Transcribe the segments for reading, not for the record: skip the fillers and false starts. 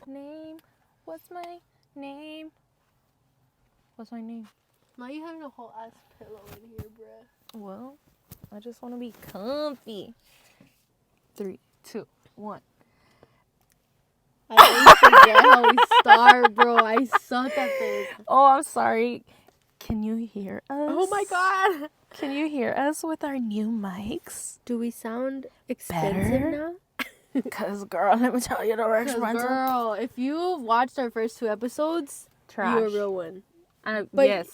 name? What's my name? What's my name? Why are you having a whole ass pillow in here, bruh? Well, I just want to be comfy. 3, 2, 1. I always forget how we start, bro. I suck at this. Oh, I'm sorry. Can you hear us? Oh my god. Can you hear us with our new mics? Do we sound expensive Better? now? Because, girl, let me tell you, they're expensive. Girl, if you watched our first 2 episodes, Trash. you're a real one. But yes.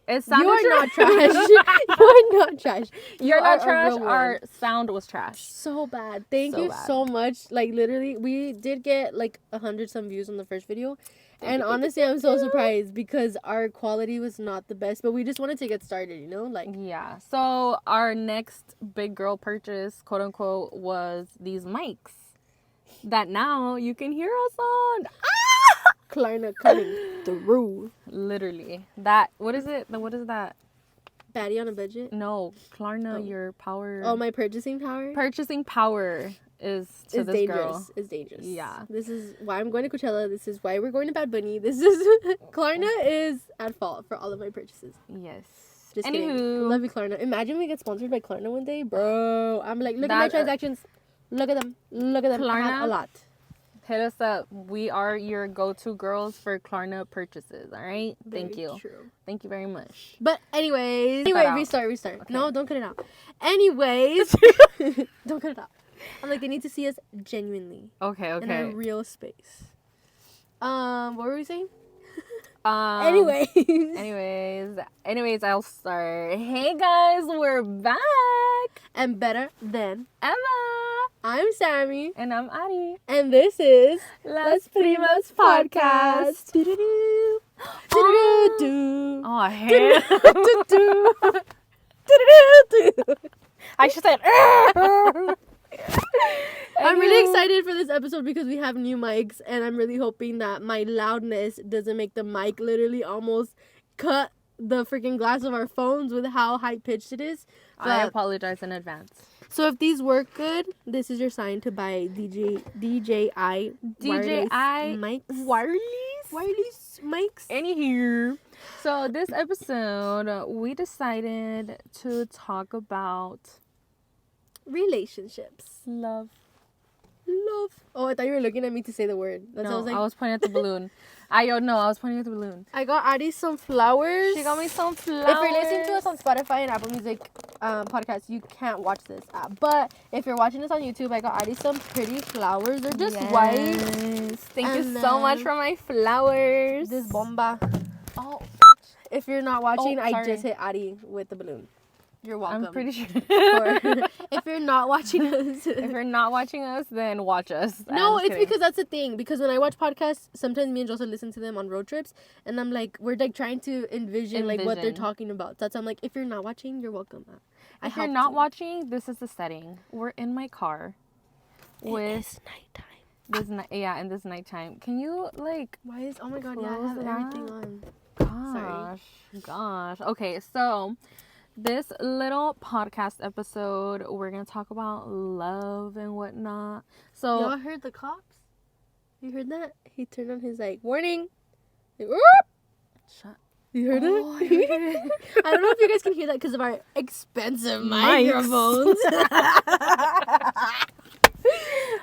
It sounded you are not trash. You are not trash. You're not are a trash. real Our one. sound was trash. So bad. Thank So you bad. so much. Like, literally, we did get like 100 some views on the first video. And honestly, I'm so surprised because our quality was not the best. But we just wanted to get started, you know? Like, Yeah. So our next big girl purchase, quote unquote, was these mics that now you can hear us on. Klarna coming through. Literally. That, what is it? What is that? Baddie on a budget? No, Klarna, Oh. your power. Oh, my purchasing power? Purchasing power is to It's this dangerous. girl. It's dangerous. Yeah. This is why I'm going to Coachella. This is why we're going to Bad Bunny. This is Klarna is at fault for all of my purchases. Yes. Just kidding. Anywho. Love you, Klarna. Imagine we get sponsored by Klarna one day, bro. I'm like, look at my That- transactions. Look at them. Look at them. I have Klarna? a lot. Hit us up. We are your go-to girls for Klarna purchases, all right? Thank Very you. True. Thank you very much. But anyways, out. restart. Okay. No, don't cut it out. Anyways, don't cut it out. I'm like, they need to see us genuinely Okay, in our okay. real space. What were we saying? Anyways, Anyways, I'll start. Hey guys, we're back. and better than Emma. I'm Sammie, And I'm Ary. and this is LasPrimasPodcast. Do-do-do. Oh, Do-do-do. oh hell. Do-do-do. Do-do-do. I should say I'm really excited for this episode because we have new mics, and I'm really hoping that my loudness doesn't make the mic literally almost cut the freaking glass of our phones with how high pitched it is. I But, apologize in advance. so if these work good, this is your sign to buy DJI wireless mics. Wireless mics. Anywho, so this episode we decided to talk about Relationships. love. Oh, I thought you were looking at me to say the word. That's No, what I was like. I was pointing at the balloon. I was pointing at the balloon. I got Addie some flowers. She got me some flowers. If you're listening to us on Spotify and Apple Music podcast, you can't watch this app. But if you're watching this on YouTube, I got Addie some pretty flowers. They're just white. Thank you And so much then for my flowers. This bomba. Oh, If you're not watching, I sorry. just hit Addie with the balloon. You're welcome. I'm pretty sure. Or if you're not watching us. If you're not watching us, then watch us. No, I'm it's kidding. because that's the thing. Because when I watch podcasts, sometimes me and Joseph listen to them on road trips, and I'm like, we're like trying to envision like what they're Envision. talking about. That's I'm like, if you're not watching, you're welcome. If you're not watching, this is the setting. We're in my car with nighttime. in this nighttime. Can you like? Why is oh my god? Yeah, I Close have it everything up. on. Gosh. Okay, so this little podcast episode, we're gonna talk about love and whatnot. So Y'all heard the cops? You heard that? He turned on his like warning. Like, whoop! shut. You heard Oh, I it? heard it. I don't know if you guys can hear that because of our expensive Mics. microphones.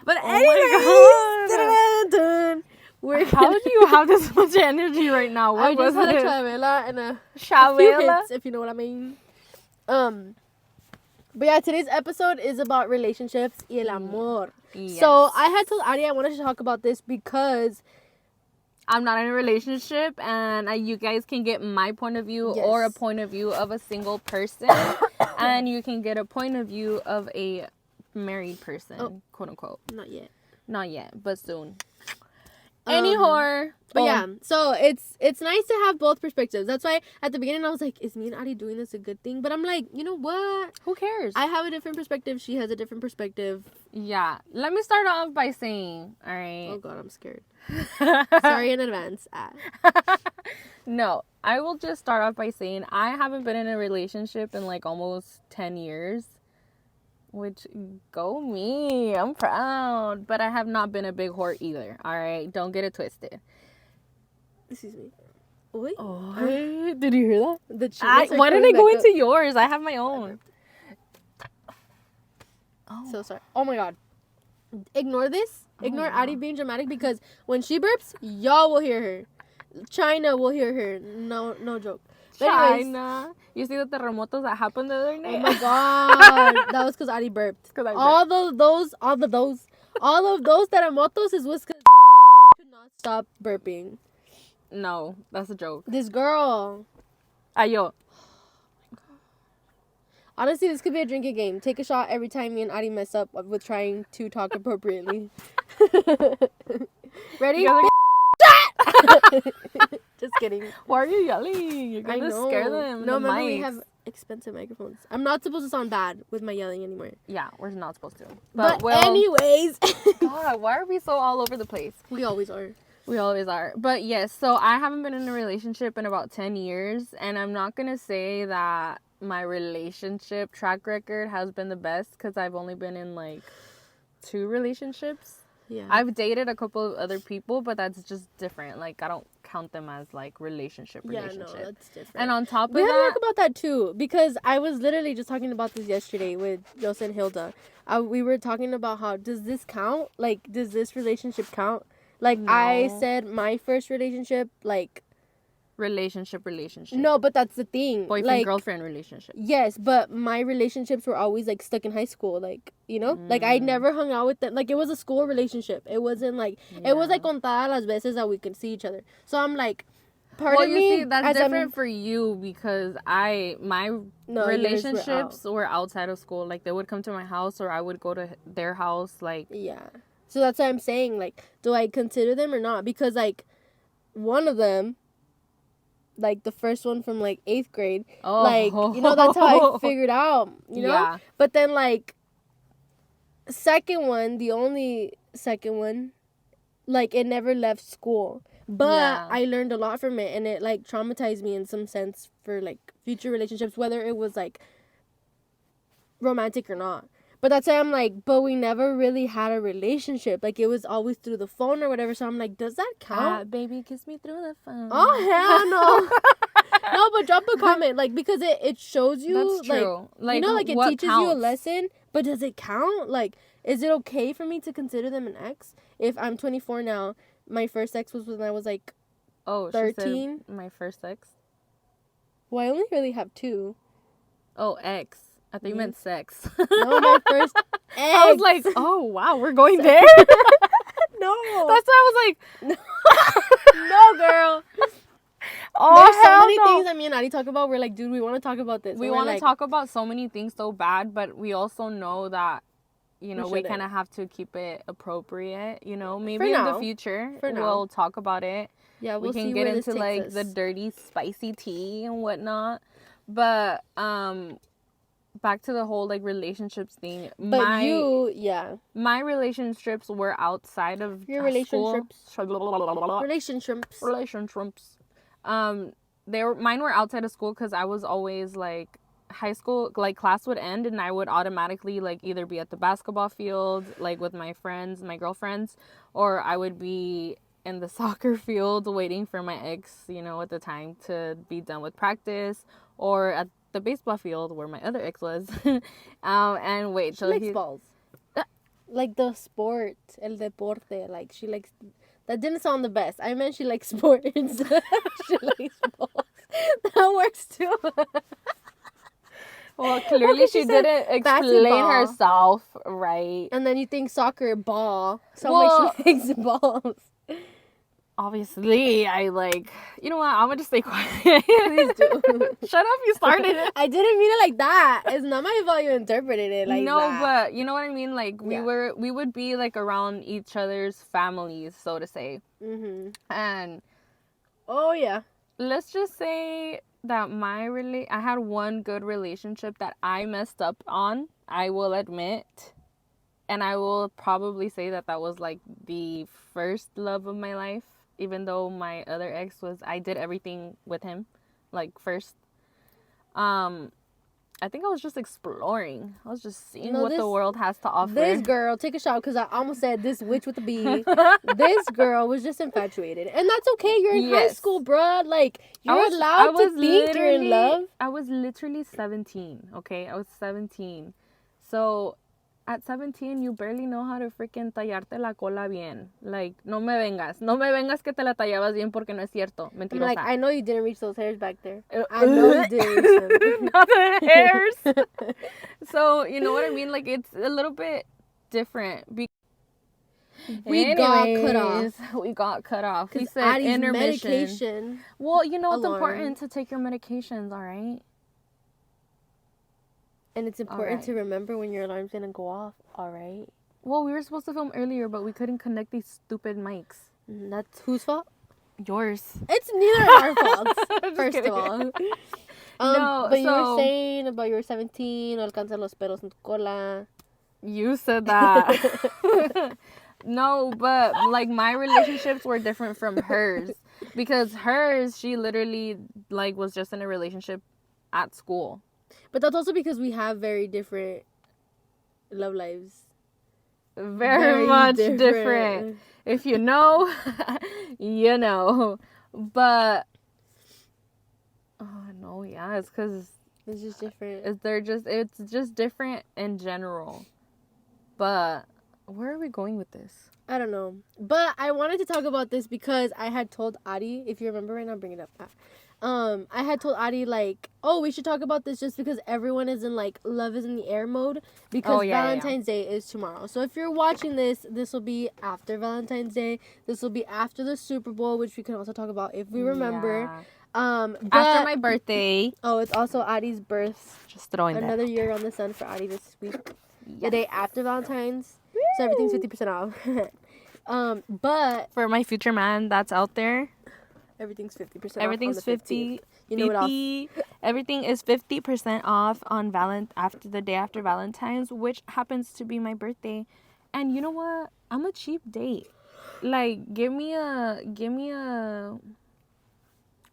But Oh anyways, we're How do you have this much energy right now? What I just was had a it? chavela and a few Chavela? hits, if you know what I mean. But yeah, today's episode is about relationships y el amor. Yes. So I had told Ari I wanted to talk about this because I'm not in a relationship, and you guys can get my point of view or a Yes. point of view of a single person, and you can get a point of view of a married person, quote unquote. not yet. Not yet, but soon. Anyhow, But yeah, so it's nice to have both perspectives. That's why at the beginning I was like, is me and Ari doing this a good thing? But I'm like, you know what? who cares? I have a different perspective. She has a different perspective. Yeah. Let me start off by saying, all right. Oh God, I'm scared. Sorry in advance. No, I will just start off by saying I haven't been in a relationship in like almost 10 years. Which, go me. I'm proud. But I have not been a big whore either. All right? Don't get it twisted. Excuse me. Wait. Oh, did you hear that? The Why did I go into yours? I have my own. Oh. So sorry. Oh my god. Ignore this. Ignore Ary being dramatic because when she burps, y'all will hear her. China will hear her. No joke. But China. You see the terremotos that happened the other night? Oh my god. That was because Ary burped. All of those terremotos is was because this bitch could not stop burping. No, that's a joke. This girl. Ayo. Honestly, this could be a drinking game. Take a shot every time me and Ary mess up with trying to talk appropriately. Ready? Just kidding. Why are you yelling? You're gonna scare them. No, remember we have expensive microphones. I'm not supposed to sound bad with my yelling anymore. Yeah, we're not supposed to. But anyways. God, why are we so all over the place? We always are. We always are. But yes, so I haven't been in a relationship in about 10 years. And I'm not going to say that my relationship track record has been the best. Because I've only been in like 2 relationships. Yeah. I've dated a couple of other people. But that's just different. Like, I don't count them as like relationship. Yeah, no, that's different. And on top of that, we have to talk about that too. Because I was literally just talking about this yesterday with Jose and Hilda. We were talking about how, does this count? Like, does this relationship count? Like, no. I said my first relationship, like... Relationship. No, but that's the thing. Boyfriend-girlfriend relationship. Yes, but my relationships were always, like, stuck in high school. Like, you know? Like, I never hung out with them. Like, it was a school relationship. It wasn't, like... Yeah. It was, like, contada las veces that we could see each other. So, I'm, like... Part of me... See, that's different for you because my relationships were outside of school. Like, they would come to my house or I would go to their house, like... Yeah. So that's what I'm saying, like, do I consider them or not? Because, like, one of them, like, the first one from, like, 8th grade, like, you know, that's how I figured out, you know? Yeah. But then, like, the only second one, like, it never left school. But I learned a lot from it, and it, like, traumatized me in some sense for, like, future relationships, whether it was, like, romantic or not. But that's why I'm like, but we never really had a relationship. Like, it was always through the phone or whatever. So I'm like, does that count? Baby, kiss me through the phone. Oh, hell no. No, but drop a comment. Like, because it shows you. That's true. Like, you know, like, it teaches you a lesson. But does it count? Like, is it okay for me to consider them an ex? If I'm 24 now, my first ex was when I was, like, 13. My first ex? Well, I only really have 2. Oh, ex. I think you meant sex. No, my first ex. I was like, oh, wow, we're going there? No. That's why I was like, no, girl. Oh, there's so many things that me and Ary talk about. We're like, dude, we want to talk about this. We want to talk about so many things so bad, but we also know that, you know, we kind of have to keep it appropriate, you know. Maybe in the future, we'll talk about it. Yeah, we can get into, like, the dirty, spicy tea and whatnot. But, back to the whole, like, relationships thing. But my relationships were outside of your relationships. Mine were outside of school because I was always, like, high school, like, class would end and I would automatically, like, either be at the basketball field, like, with my friends, my girlfriends, or I would be in the soccer field waiting for my ex, you know, at the time to be done with practice, or at the baseball field where my other ex was. And wait, she likes balls. Like the sport, el deporte. Like, she likes... That didn't sound the best. I meant she likes sports. She likes balls. That works too. Well, clearly she didn't explain herself right. And then you think soccer, ball. So like she likes balls. Obviously, I like... You know what? I'm going to stay quiet. Please do. Shut up, you started it. I didn't mean it like that. It's not my fault you interpreted it like that. No, but you know what I mean? Like, we would be, like, around each other's families, so to say. Mm-hmm. And... Oh, yeah. Let's just say that I had one good relationship that I messed up on, I will admit. And I will probably say that was, like, the first love of my life. Even though my other ex I did everything with him, like, first. I think I was just exploring. I was just seeing No, what the world has to offer. This girl, take a shot because I almost said this witch with a B. This girl was just infatuated. And that's okay. You're in high school, bruh. Like, you're allowed to think you're in love. I was literally 17, okay? I was 17. So, at 17, you barely know how to freaking tallarte la cola bien. Like, no me vengas que te la tallabas bien porque no es cierto. Mentirosa. I'm like, I know you didn't reach those hairs back there. I know you didn't reach them. Not the hairs. So, you know what I mean? Like, it's a little bit different. We got cut off. We got cut off. He said Addie's intermission. medication. Well, you know it's alarm. important to take your medications, all right? And it's important to remember when your alarm's going to go off, all right? Well, we were supposed to film earlier, but we couldn't connect these stupid mics. That's whose fault? Yours. It's neither of our faults, first of all. No, but you were saying about you were 17, no alcanzan los pelos en tu cola. You said that. No, but like my relationships were different from hers. Because hers, she literally like was just in a relationship at school. But that's also because we have very different love lives. Very much different. If you know, you know. But, oh, no, yeah, it's because... It's just different. It's just different in general. But, where are we going with this? I don't know. But I wanted to talk about this because I had told Ari, if you remember right now, bring it up. I had told Ari, like, oh, we should talk about this just because everyone is in, like, love is in the air mode because Valentine's Day is tomorrow. So if you're watching this will be after Valentine's Day. This will be after the Super Bowl, which we can also talk about if we remember. Yeah. After my birthday. Oh, it's also Ari's birth. Just throwing another year on the sun for Ari this week. Yes. The day after Valentine's. Woo! So everything's 50% off. But for my future man that's out there, everything's 50%. Everything's 50. You know what else? Everything is 50% off on after the day after Valentine's, which happens to be my birthday. And you know what? I'm a cheap date. Like, give me a.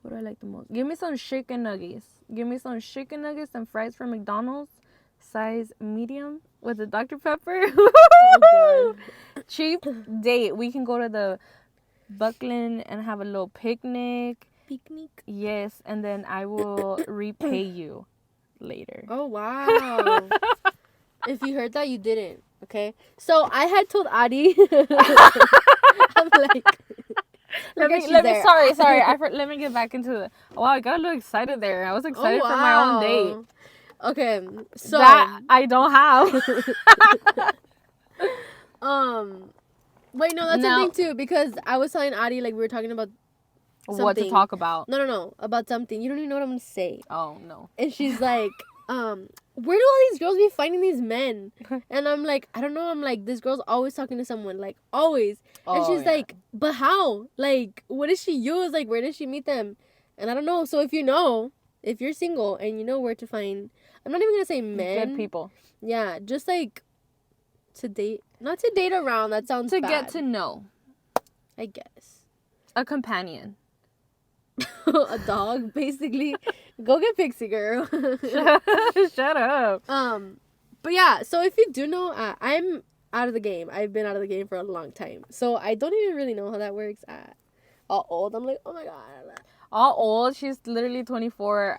What do I like the most? Give me some chicken nuggets. Give me some chicken nuggets and fries from McDonald's, size medium with a Dr. Pepper. Oh, cheap date. We can go to the Buckland and have a little picnic. Yes, and then I will repay you later. Oh, wow. If you heard that, you didn't. Okay? So, I had told Adi. I'm like... Let me get back into the... Wow, I got a little excited there. I was excited for my own date. Okay, so... That I don't have. Wait, no, that's something too, because I was telling Adi, like, we were talking about something. What to talk about? No, about something. You don't even know what I'm going to say. Oh, no. And she's like, where do all these girls be finding these men? And I'm like, I don't know. I'm like, this girl's always talking to someone, like, always. And she's like, but how? Like, what does she use? Like, where does she meet them? And I don't know. So if you're single and you know where to find, I'm not even going to say men. Good people. Yeah, just like to date. Not to date around. That sounds bad. To get to know. I guess. A companion. A dog, basically. Go get Pixie, girl. Shut up. But yeah, so if you do know, I'm out of the game. I've been out of the game for a long time. So I don't even really know how that works. All old. I'm like, oh my God. All old. She's literally 24.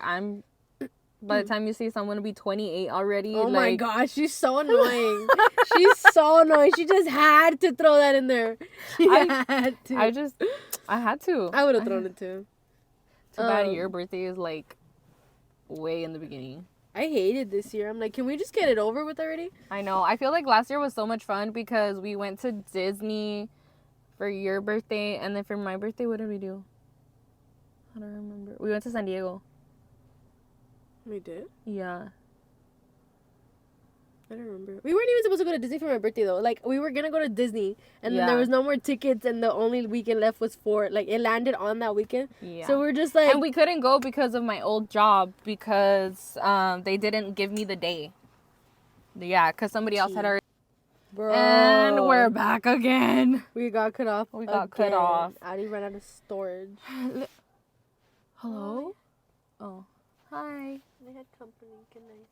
By the time you see someone to be 28 already. Oh my gosh, she's so annoying. She's so annoying. She just had to throw that in there. I had to. I had to. I would have thrown it too. Too bad your birthday is like way in the beginning. I hated this year. I'm like, can we just get it over with already? I know. I feel like last year was so much fun because we went to Disney for your birthday, and then for my birthday, what did we do? I don't remember. We went to San Diego. We did? Yeah. I don't remember. We weren't even supposed to go to Disney for my birthday, though. Like, we were going to go to Disney, and then there was no more tickets, and the only weekend left was it landed on that weekend. Yeah. So we're just like... And we couldn't go because of my old job, because they didn't give me the day. Yeah, because somebody else had already... Bro. And we're back again. We got cut off. Cut off. Addie ran out of storage. Hello? Oh. Hi. They had company. Good night.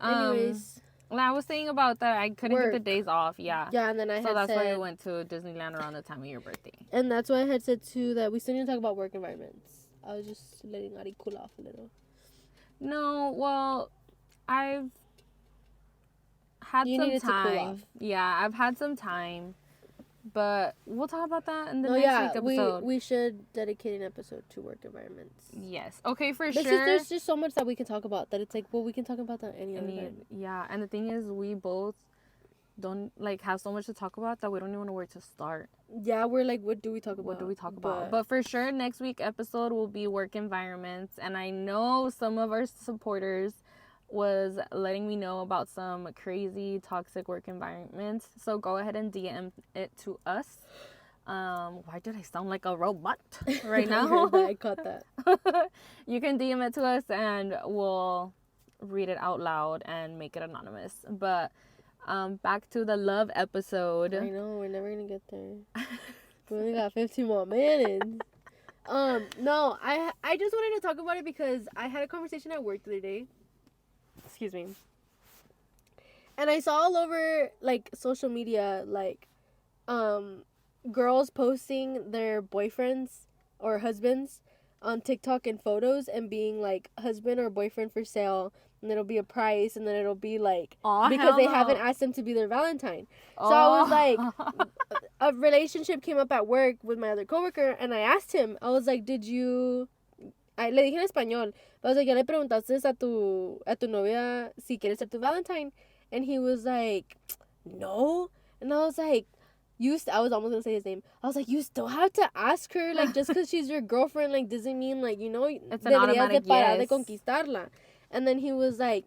Oh. Anyways. I was saying about that I couldn't get the Work. days off. Yeah. Yeah, and then I So had that's why said, we went to Disneyland around the time of your birthday. and that's why I had said too that we still need to talk about work environments. I was just letting Ari cool off a little. No, well, I've had You some needed to cool time. off. Yeah, I've had some time, but we'll talk about that in the next week episode. we should dedicate an episode to work environments. Yes. Okay, for But sure. there's just so much that we can talk about that it's like, well, we can talk about that any other time. Yeah, and the thing is, we both don't like have so much to talk about that we don't even know where to start. Yeah, we're like, what do we talk about? What do we talk about? But for sure, next week episode will be work environments, and I know some of our supporters was letting me know about some crazy toxic work environments. So go ahead and DM it to us. Why did I sound like a robot right now? I caught that. You can DM it to us and we'll read it out loud and make it anonymous. But back to the love episode. I know, we're never gonna get there. We only got 15 more minutes. No, I just wanted to talk about it because I had a conversation at work the other day. Excuse me. And I saw all over like social media like girls posting their boyfriends or husbands on TikTok and photos and being like husband or boyfriend for sale, and it'll be a price, and then it'll be like because they haven't asked them to be their Valentine. So I was like, a relationship came up at work with my other coworker, and I asked him, I was like, did you... le dije en español, but I was like, ¿ya le preguntaste a tu novia si quiere ser tu Valentine? And he was like, no. And I was like, I was almost gonna say his name. I was like, you still have to ask her, like, just because she's your girlfriend, like, doesn't mean, like, you know, it's an automatic yes. de conquistarla. And then he was like,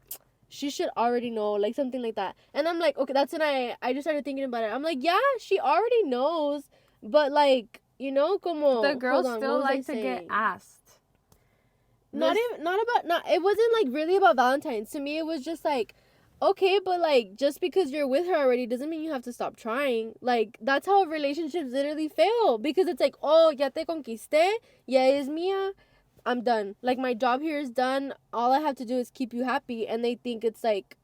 she should already know, like, something like that. And I'm like, okay, that's when I just started thinking about it. I'm like, yeah, she already knows, but, like, you know, como... The girls still like to get asked. It wasn't, like, really about Valentine's. To me, it was just, like, okay, but, like, just because you're with her already doesn't mean you have to stop trying. Like, that's how relationships literally fail. Because it's like, oh, ya te conquisté, ya es mía, I'm done. Like, my job here is done. All I have to do is keep you happy. And they think it's, like,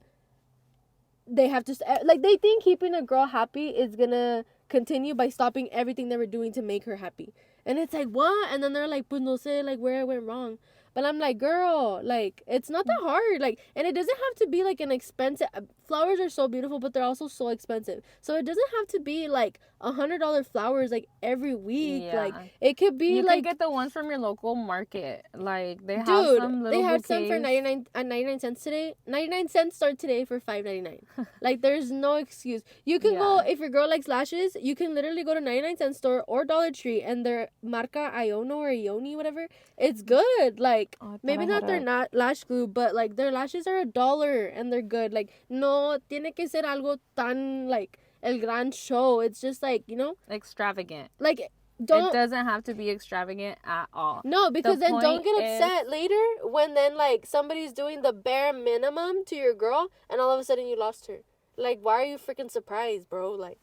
they have to... Like, they think keeping a girl happy is gonna continue by stopping everything they were doing to make her happy. And it's like, what? And then they're like, pues no sé, like, where I went wrong. But I'm like, girl, like, it's not that hard. Like, and it doesn't have to be, like, an expensive... Flowers are so beautiful, but they're also so expensive. So it doesn't have to be, like, $100 flowers, like, every week. Yeah. Like, it could be, you like... You can get the ones from your local market. Like, they have some little they had bouquets. some for 99 cents today. 99 cents start today for $5.99. Like, there's no excuse. You can go... If your girl likes lashes, you can literally go to 99 cent store or Dollar Tree, and their marca Iono or Ioni, whatever, it's good. Like, maybe not their lash glue, but, like, their lashes are $1 and they're good. Like, no tiene que ser algo tan, like, el gran show. It's just, like, you know, extravagant. Like, it doesn't have to be extravagant at all. No, because then don't get upset later when then, like, somebody's doing the bare minimum to your girl and all of a sudden you lost her. Like, why are you freaking surprised, bro? Like,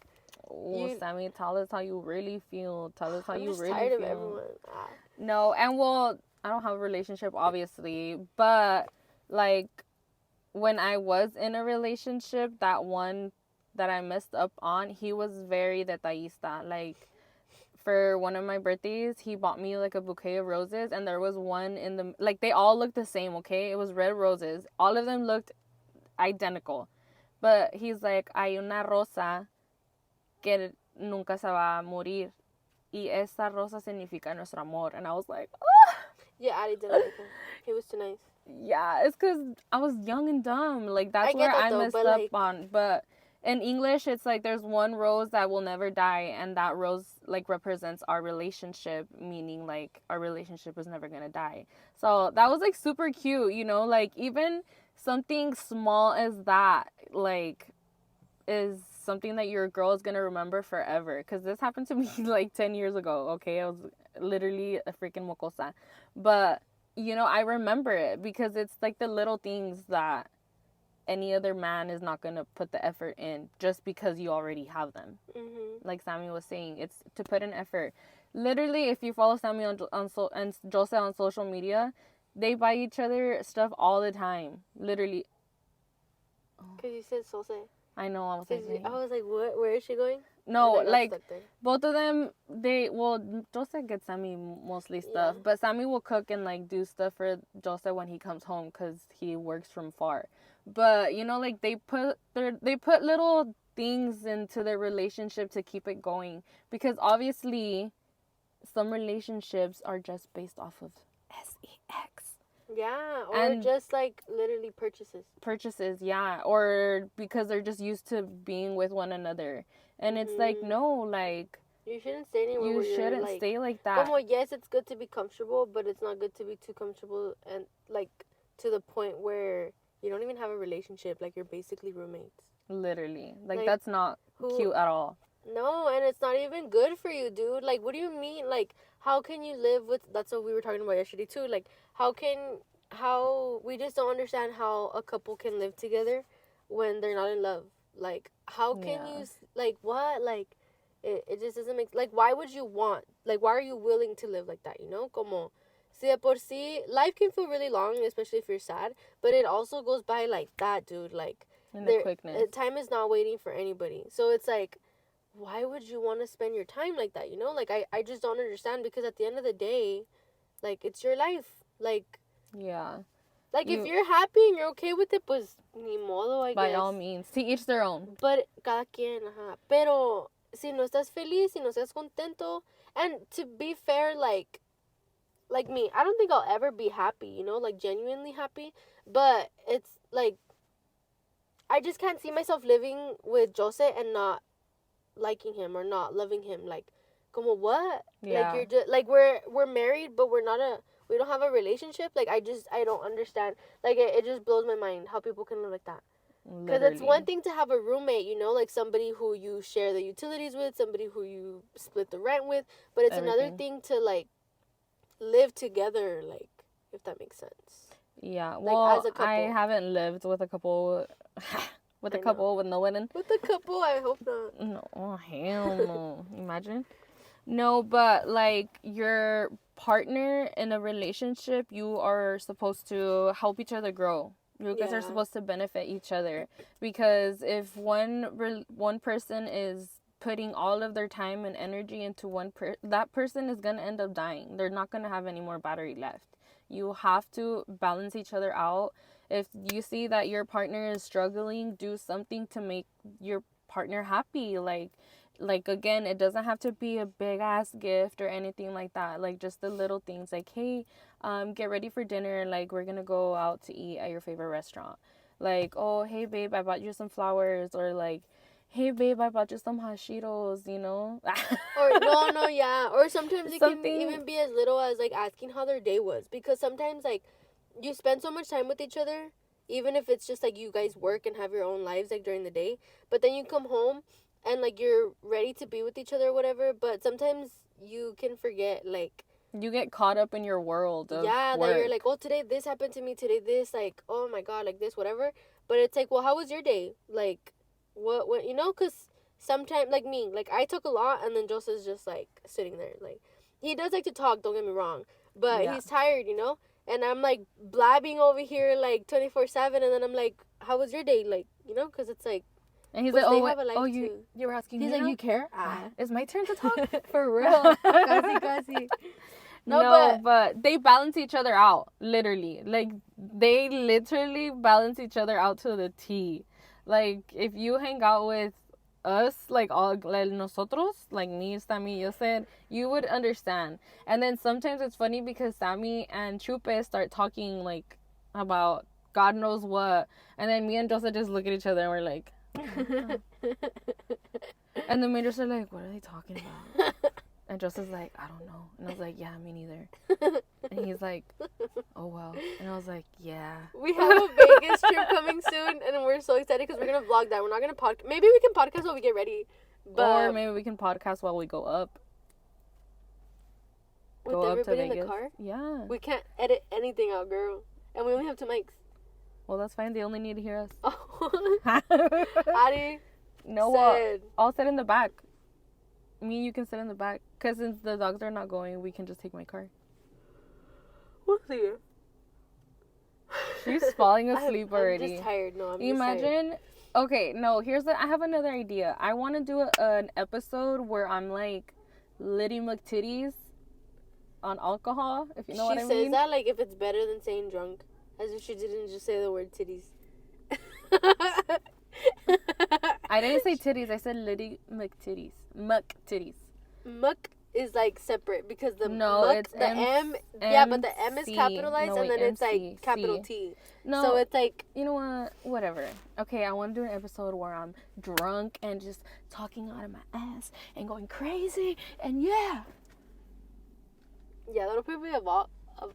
Sammy, tell us how you really feel. Tell us how you really feel. I'm tired of everyone. No, and well, I don't have a relationship, obviously, but, like, when I was in a relationship, that one that I messed up on, he was very detallista. Like, for one of my birthdays, he bought me, like, a bouquet of roses, and there was one in the... Like, they all looked the same, okay? It was red roses. All of them looked identical. But he's like, hay una rosa que nunca se va a morir. Y esa rosa significa nuestro amor. And I was like, oh! Yeah, Ari didn't like him. He was too nice. Yeah, it's because I was young and dumb. Like, that's where I messed up on. But in English, it's like there's one rose that will never die, and that rose, like, represents our relationship, meaning, like, our relationship is never going to die. So that was, like, super cute, you know? Like, even something small as that, like, is something that your girl is going to remember forever. Because this happened to me, like, 10 years ago, okay? I was literally a freaking mocosa. But... you know, I remember it because it's like the little things that any other man is not going to put the effort in just because you already have them. Mm-hmm. Like Sammie was saying, it's to put in effort. Literally, if you follow Sammie and Jose on social media, They buy each other stuff all the time. Literally. Because you said Sauce. I know, I was like... I was like, what? Where is she going? No, like, both of them, Joseph gets Sammie mostly stuff, but Sammie will cook and, like, do stuff for Joseph when he comes home, because he works from far. But, you know, like, they put little things into their relationship to keep it going, because obviously some relationships are just based off of sex. Yeah, or just like literally purchases, yeah, or because they're just used to being with one another, and it's like, no, like, you shouldn't stay anywhere. You shouldn't like, stay like that. Como, yes, it's good to be comfortable, but it's not good to be too comfortable and like to the point where you don't even have a relationship, like you're basically roommates. Literally, like that's not cute at all. No, and it's not even good for you, dude. Like, what do you mean? Like, how can you live with... That's what we were talking about yesterday, too. Like, how... We just don't understand how a couple can live together when they're not in love. Like, how can you... Like, what? Like, it just doesn't make... Like, why would you want... Like, why are you willing to live like that, you know? Como... Si de por sí, life can feel really long, especially if you're sad. But it also goes by like that, dude. Like... In the quickness. Time is not waiting for anybody. So it's like... Why would you want to spend your time like that, you know? Like, I just don't understand, because at the end of the day, like, it's your life. Like... Yeah. Like, if you're happy and you're okay with it, pues, ni modo, I guess. By all means. To each their own. But, cada quien, ajá. Pero, si no estás feliz, si no estás contento, and to be fair, like me, I don't think I'll ever be happy, you know? Like, genuinely happy. But, it's, like, I just can't see myself living with Jose and not liking him or not loving him. Like, como what? Yeah. Like, you're just like, we're married, but we don't have a relationship. Like, I don't understand. Like, it just blows my mind how people can live like that. Because it's one thing to have a roommate, you know, like somebody who you share the utilities with, somebody who you split the rent with, but it's another thing to like live together, like, if that makes sense. Yeah, well, like, as a couple. I haven't lived with a couple with no one. With a couple, I hope not. No, oh, hell no. Imagine. No, but like your partner in a relationship, you are supposed to help each other grow. You guys are supposed to benefit each other, because if one person is putting all of their time and energy into that person is going to end up dying. They're not going to have any more battery left. You have to balance each other out. If you see that your partner is struggling, do something to make your partner happy. Like again, it doesn't have to be a big ass gift or anything like that. Like, just the little things, like, hey, get ready for dinner. Like, we're gonna go out to eat at your favorite restaurant. Like, oh, hey babe, I bought you some flowers. Or like, hey babe, I bought you some hot Cheetos, you know. Or yeah. Or sometimes it can even be as little as like asking how their day was, because sometimes like you spend so much time with each other, even if it's just like you guys work and have your own lives like during the day, but then you come home and like you're ready to be with each other or whatever, but sometimes you can forget, like, you get caught up in your world of work. That you're like, oh, today this happened to me, today this, like, oh my god, like this, whatever. But it's like, well, how was your day? Like, what you know, because sometimes, like me, like I talk a lot, and then Joseph's just like sitting there. Like, he does like to talk, don't get me wrong, but he's tired, you know. And I'm like blabbing over here like 24/7, and then I'm like, how was your day? Like, you know, because it's like. And he's like, you were asking me. He's like, now? You care? It's my turn to talk? For real. Casi. No, but they balance each other out, literally. Like, they literally balance each other out to the T. Like, if you hang out with us, like, all, like, nosotros, like me, Sammie, you said, you would understand. And then sometimes it's funny because Sammie and Chupe start talking, like, about God knows what. And then me and Joseph just look at each other and we're like, and the majors are like, what are they talking about? And Joseph's like, I don't know. And I was like, yeah, me neither. And he's like, oh well. And I was like, yeah. We have a Vegas trip coming soon, and we're so excited because we're gonna vlog that. We're not gonna podcast. Maybe we can podcast while we get ready, or maybe we can podcast while we go up. With everybody in the car. Yeah. We can't edit anything out, girl, and we only have 2 mics. Well, that's fine. They only need to hear us. Oh. Ari. No, I'll sit in the back. Me and you can sit in the back. Because since the dogs are not going, we can just take my car. We'll see. She's falling asleep already. I'm just tired. No, I'm Imagine. Just tired. Okay, no. I have another idea. I want to do an episode where I'm like Liddy McTitties on alcohol. If you know what I mean. She says that like if it's better than saying drunk, as if she didn't just say the word titties. I didn't say titties. I said Liddy McTitties. McTitties. Muck is like separate because the it's the M, yeah, but the M is capitalized and then it's like capital T. No, so it's like, you know what? Whatever. Okay, I want to do an episode where I'm drunk and just talking out of my ass and going crazy and yeah. Yeah, that'll probably be a lot of.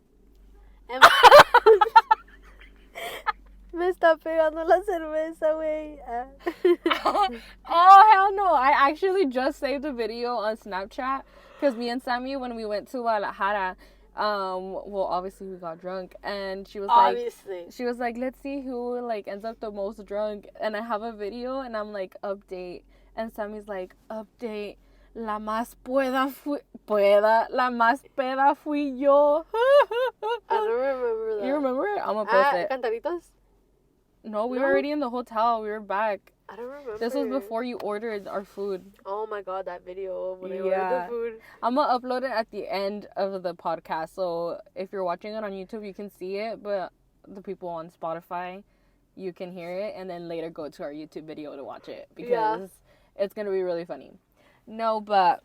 Me está pegando la cerveza, güey. Oh, hell no. I actually just saved a video on Snapchat because me and Sammie, when we went to Guadalajara, well, obviously we got drunk and she was like, let's see who like ends up the most drunk. And I have a video and I'm like, update. And Sammie's like, update. La más peda fui yo. I don't remember that. You remember it? I'm gonna post it. Cantaritos? No, we were already in the hotel. We were back. I don't remember. This was before you ordered our food. Oh my god, that video when I ordered the food. I'm gonna upload it at the end of the podcast. So if you're watching it on YouTube, you can see it. But the people on Spotify, you can hear it. And then later go to our YouTube video to watch it. Because it's gonna be really funny. No, but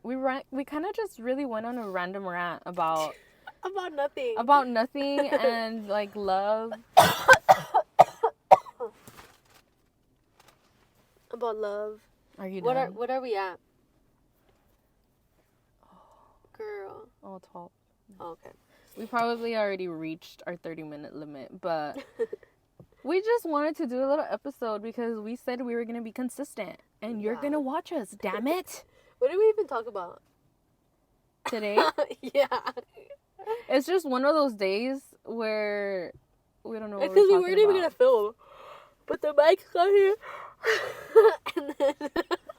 we kind of just really went on a random rant about about nothing and like love. About love. Are you done? What are we at? Girl. Oh, 12. Oh, okay. We probably already reached our 30-minute limit, but we just wanted to do a little episode because we said we were going to be consistent. And you're going to watch us, damn it. What did we even talk about? Today? Yeah. It's just one of those days where we don't know what we're because talking we weren't even going to film. But the mic's got here. And then...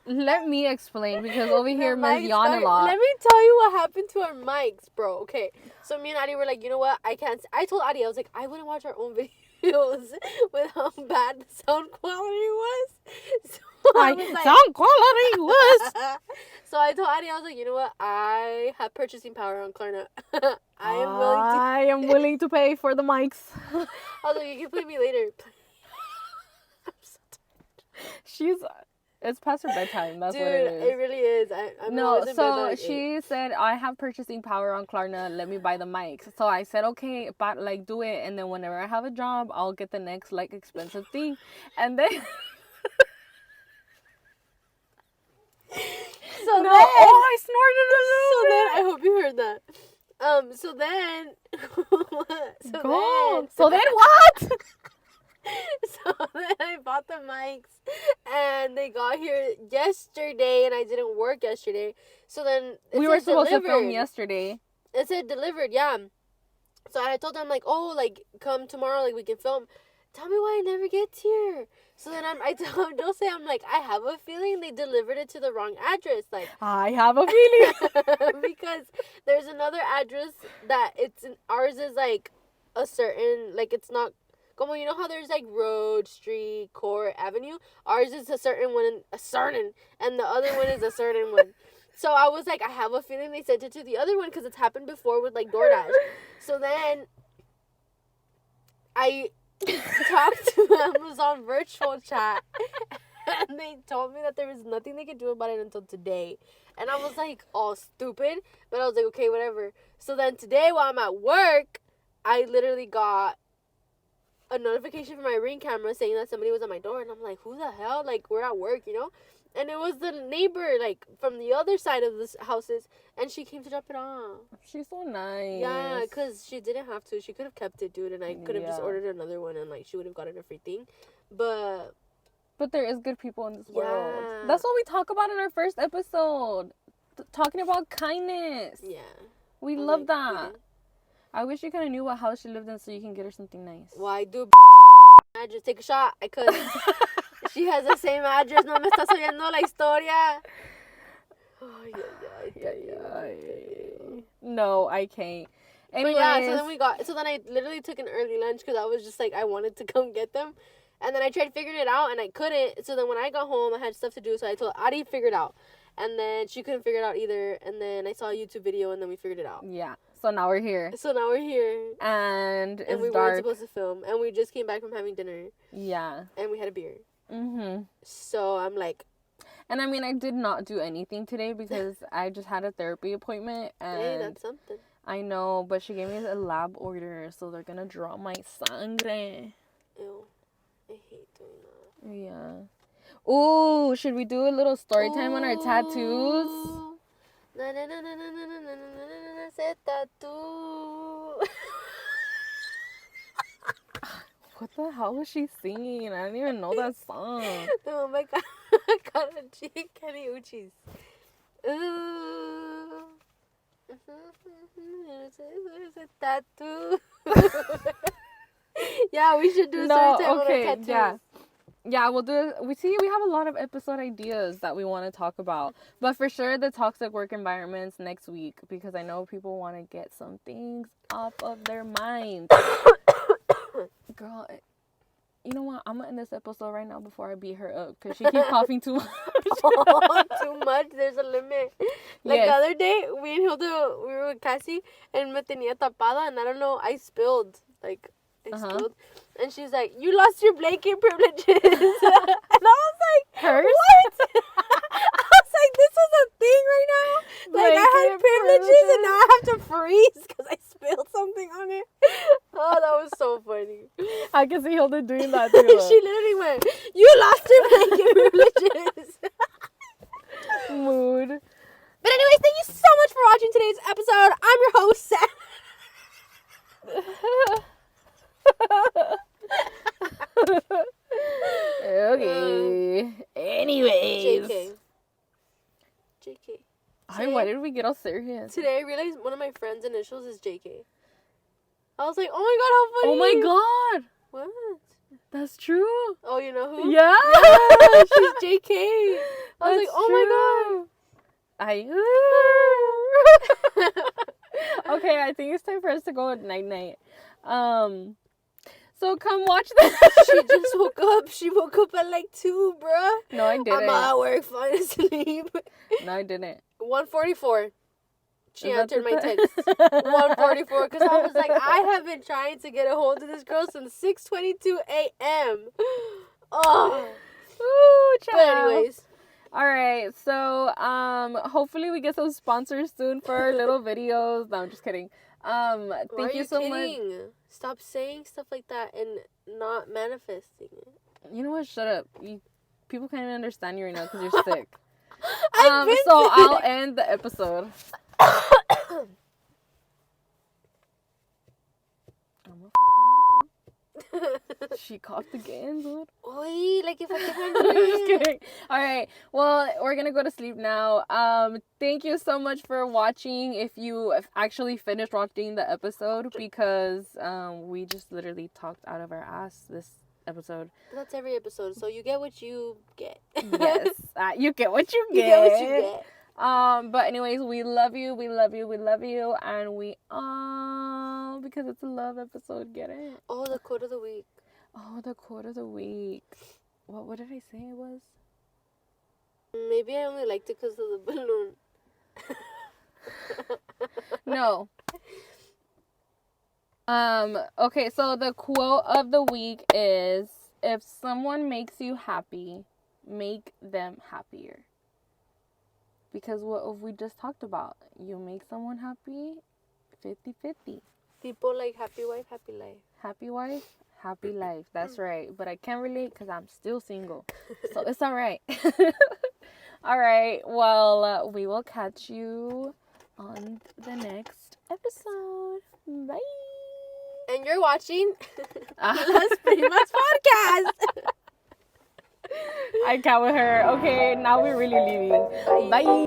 Let me explain because over here, Ms. yawn a lot. Let me tell you what happened to our mics, bro. Okay. So me and Ary were like, you know what? I told Ary, I was like, I wouldn't watch our own videos with how bad the sound quality was. So sound quality was. So I told Ary, I was like, you know what? I have purchasing power on Klarna. I am willing to pay for the mics. I was like, you can pay me later. I'm so tired. It's past her bedtime. That's Dude, what it is. It really is. No, so she said, I have purchasing power on Klarna. Let me buy the mics. So I said, okay, but like do it. And then whenever I have a job, I'll get the next like expensive thing. And then... I snorted a little bit. I hope you heard that. So then what? So then I bought the mics and they got here yesterday and I didn't work yesterday. So then we were supposed to film yesterday. It said delivered, yeah. So I told them like, oh, like come tomorrow, like we can film. Tell me why I never get here. So then I told Dulce, I'm like, I have a feeling they delivered it to the wrong address. Like I have a feeling. because there's another address that ours is like a certain, like it's not, como you know how there's like road, street, court, avenue? Ours is a certain one, and the other one is a certain one. So I was like, I have a feeling they sent it to the other one because it's happened before with like DoorDash. So then I talked to Amazon virtual chat and they told me that there was nothing they could do about it until today. And I was like, all stupid. But I was like, okay, whatever. So then today while I'm at work, I literally got a notification from my Ring camera saying that somebody was at my door. And I'm like, who the hell? Like, we're at work, you know? And it was the neighbor, like, from the other side of the houses. And she came to drop it off. She's so nice. Yeah, because she didn't have to. She could have kept it, dude. And I could have just ordered another one. And, like, she would have gotten a free thing. But there is good people in this world. That's what we talk about in our first episode. Talking about kindness. Yeah. We love that. I wish you kind of knew what house she lived in so you can get her something nice. Why do address? Take a shot. I could. She has the same address. No me estás oyendo la historia. No, I can't. Anyways. But yeah, so then I literally took an early lunch because I was just like, I wanted to come get them. And then I tried figuring it out and I couldn't. So then when I got home, I had stuff to do. So I told Ari to figure it out. And then she couldn't figure it out either. And then I saw a YouTube video and then we figured it out. Yeah. So now we're here. And it's we dark. weren't supposed to film. And we just came back from having dinner. Yeah. And we had a beer. Mm-hmm. So I'm like... And I mean, I did not do anything today because I just had a therapy appointment. And hey, that's something. I know, but she gave me a lab order. So they're going to draw my sangre. Ew. I hate doing that. Yeah. Ooh, should we do a little story time on our tattoos? Na na na na na na na na na say tattoo. What the hell was she singing? I didn't even know that song. Oh my god. Kenny Uchis. Ooh. It's a tattoo. Yeah, we should do a story time on our tattoos. Yeah. Yeah, we'll do it. We have a lot of episode ideas that we want to talk about. But for sure, the toxic work environments next week. Because I know people want to get some things off of their minds. Girl, you know what? I'm going to end this episode right now before I beat her up. Because she keeps coughing too much. Too much? There's a limit. Like the other day, we and Hilda, we were with Cassie. And me tenía tapada. And I don't know, I spilled. Like... explode. And she's like, you lost your blanket privileges. And I was like, hers? What? I was like, this was a thing right now. Like, I had privileges and now I have to freeze because I spilled something on it. Oh, that was so funny. I can see Hilda doing that too. She literally went, you lost your blanket privileges. Mood. But anyways, thank you so much for watching today's episode. I'm your host, Sam. Okay. Anyways. JK. Why did we get all serious? Today I realized one of my friend's initials is JK. I was like, oh my god, how funny. Oh my god. What? That's true. Oh, you know who? Yeah. She's JK. I was like, oh my god. Okay, I think it's time for us to go night. So come watch this. She just woke up. She woke up at like 2, bruh. No, I didn't. I'm at work, falling asleep. No, I didn't. 1:44. She answered my text. 1:44. Because I was like, I have been trying to get a hold of this girl since 6:22 a.m. Oh. Ooh, child. But anyways. All right. So, hopefully we get some sponsors soon for our little videos. No, I'm just kidding. Thank you so much. Stop saying stuff like that and not manifesting it. You know what? Shut up. People can't even understand you right now because you're sick. I've been so sick. I'll end the episode. She coughed again, dude. Oi, like if I can I'm just kidding. All right. Well, we're going to go to sleep now. Thank you so much for watching. If you have actually finished watching the episode, because we just literally talked out of our ass this episode. That's every episode. So you get what you get. Yes. You get what you get. You get what you get. But anyways, we love you, and we because it's a love episode, get it? Oh, the quote of the week. What did I say it was? Maybe I only liked it because of the balloon. No. Okay, so the quote of the week is, if someone makes you happy, make them happier. Because what we just talked about, you make someone happy, 50-50. People like happy wife, happy life. Happy wife, happy life. That's right. But I can't relate because I'm still single. So it's all right. All right. Well, we will catch you on the next episode. Bye. And you're watching LasPrimasPodcast. I can't with her. Okay, now we're really leaving. Bye.